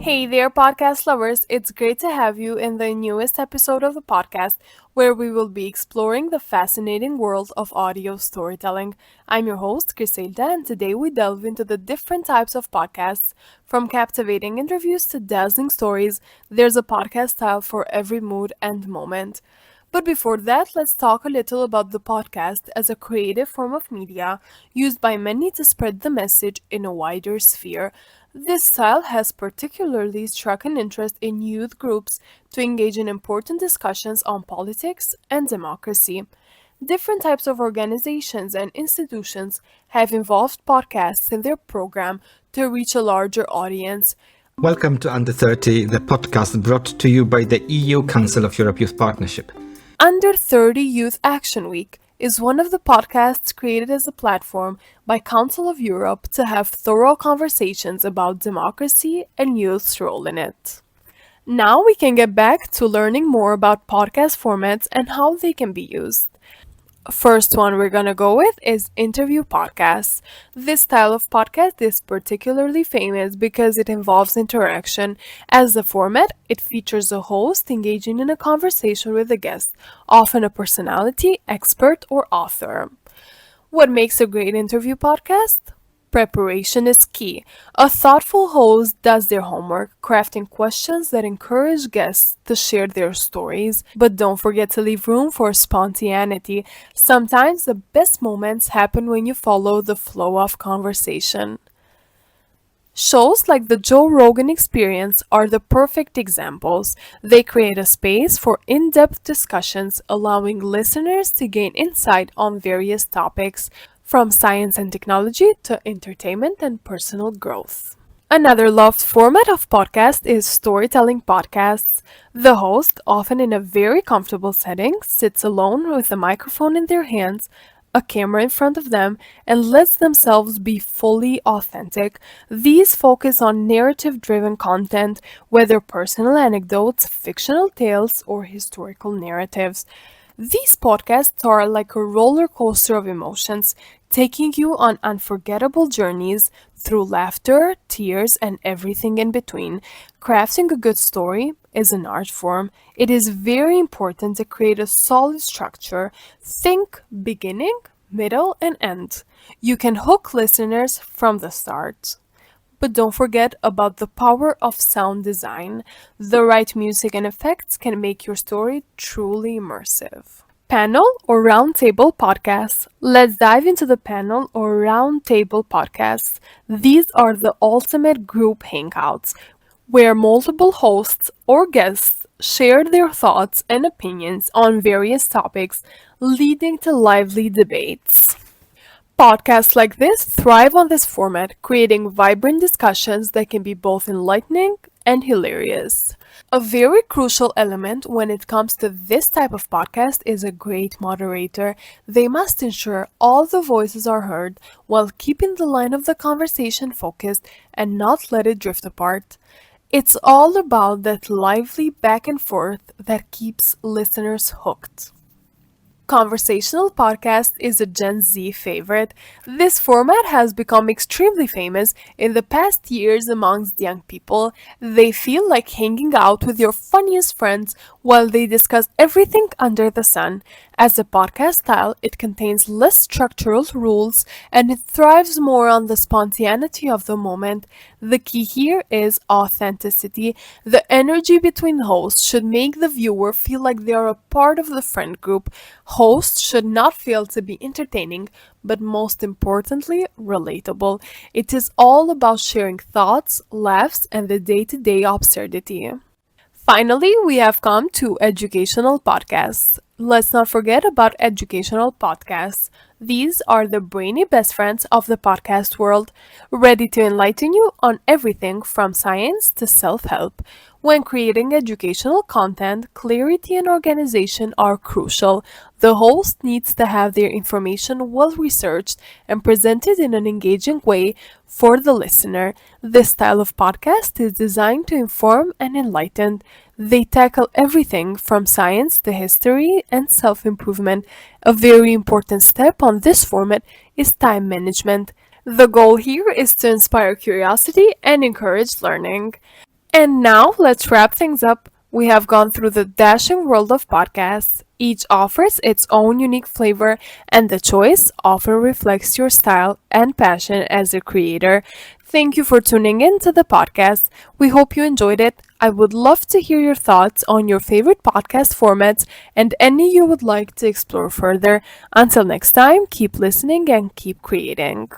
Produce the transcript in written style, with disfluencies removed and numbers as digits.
Hey there, podcast lovers. It's great to have you in the newest episode of the podcast where we will be exploring the fascinating world of audio storytelling. I'm your host, Griselda, and today we delve into the different types of podcasts. From captivating interviews to dazzling stories, there's a podcast style for every mood and moment. But before that, let's talk a little about the podcast as a creative form of media used by many to spread the message in a wider sphere. This style has particularly struck an interest in youth groups to engage in important discussions on politics and democracy. Different types of organizations and institutions have involved podcasts in their program to reach a larger audience. Welcome to Under 30, the podcast brought to you by the EU Council of Europe Youth Partnership. Under 30 Youth Action Week is one of the podcasts created as a platform by Council of Europe to have thorough conversations about democracy and youth's role in it. Now we can get back to learning more about podcast formats and how they can be used. First one we're gonna go with is interview podcasts. This style of podcast is particularly famous because it involves interaction. As a format, it features a host engaging in a conversation with a guest, often a personality, expert, or author. What makes a great interview podcast? Preparation is key. A thoughtful host does their homework, crafting questions that encourage guests to share their stories. But don't forget to leave room for spontaneity. Sometimes the best moments happen when you follow the flow of conversation. Shows like the Joe Rogan Experience are the perfect examples. They create a space for in depth discussions, allowing listeners to gain insight on various topics, from science and technology to entertainment and personal growth. Another loved format of podcast is storytelling podcasts. The host, often in a very comfortable setting, sits alone with a microphone in their hands, a camera in front of them, and lets themselves be fully authentic. These focus on narrative driven content, whether personal anecdotes, fictional tales, or historical narratives. These podcasts are like a roller coaster of emotions, taking you on unforgettable journeys through laughter, tears, and everything in between. Crafting a good story is an art form. It is very important to create a solid structure. Think beginning, middle, and end. You can hook listeners from the start. But don't forget about the power of sound design. The right music and effects can make your story truly immersive. Panel or roundtable podcasts. Let's dive into the panel or roundtable podcasts. These are the ultimate group hangouts where multiple hosts or guests share their thoughts and opinions on various topics, leading to lively debates. Podcasts like this thrive on this format, creating vibrant discussions that can be both enlightening and hilarious. A very crucial element when it comes to this type of podcast is a great moderator. They must ensure all the voices are heard while keeping the line of the conversation focused and not let it drift apart. It's all about that lively back and forth that keeps listeners hooked. Conversational podcast is a Gen Z favorite. This format has become extremely famous in the past years amongst young people. They feel like hanging out with your funniest friends while they discuss everything under the sun. As a podcast style, it contains less structural rules and it thrives more on the spontaneity of the moment. The key here is authenticity. The energy between hosts should make the viewer feel like they are a part of the friend group. Hosts should not fail to be entertaining, but most importantly, relatable. It is all about sharing thoughts, laughs, and the day to day absurdity. Finally, we have come to educational podcasts. Let's not forget about educational podcasts. These are the brainy best friends of the podcast world, ready to enlighten you on everything from science to self help. When creating educational content, clarity and organization are crucial. The host needs to have their information well researched and presented in an engaging way for the listener. This style of podcast is designed to inform and enlighten. They tackle everything from science to history and self improvement. A very important step on this format is time management. The goal here is to inspire curiosity and encourage learning. And now let's wrap things up. We have gone through the dashing world of podcasts. Each offers its own unique flavor, and the choice often reflects your style and passion as a creator. Thank you for tuning in to the podcast. We hope you enjoyed it. I would love to hear your thoughts on your favorite podcast formats and any you would like to explore further. Until next time, keep listening and keep creating.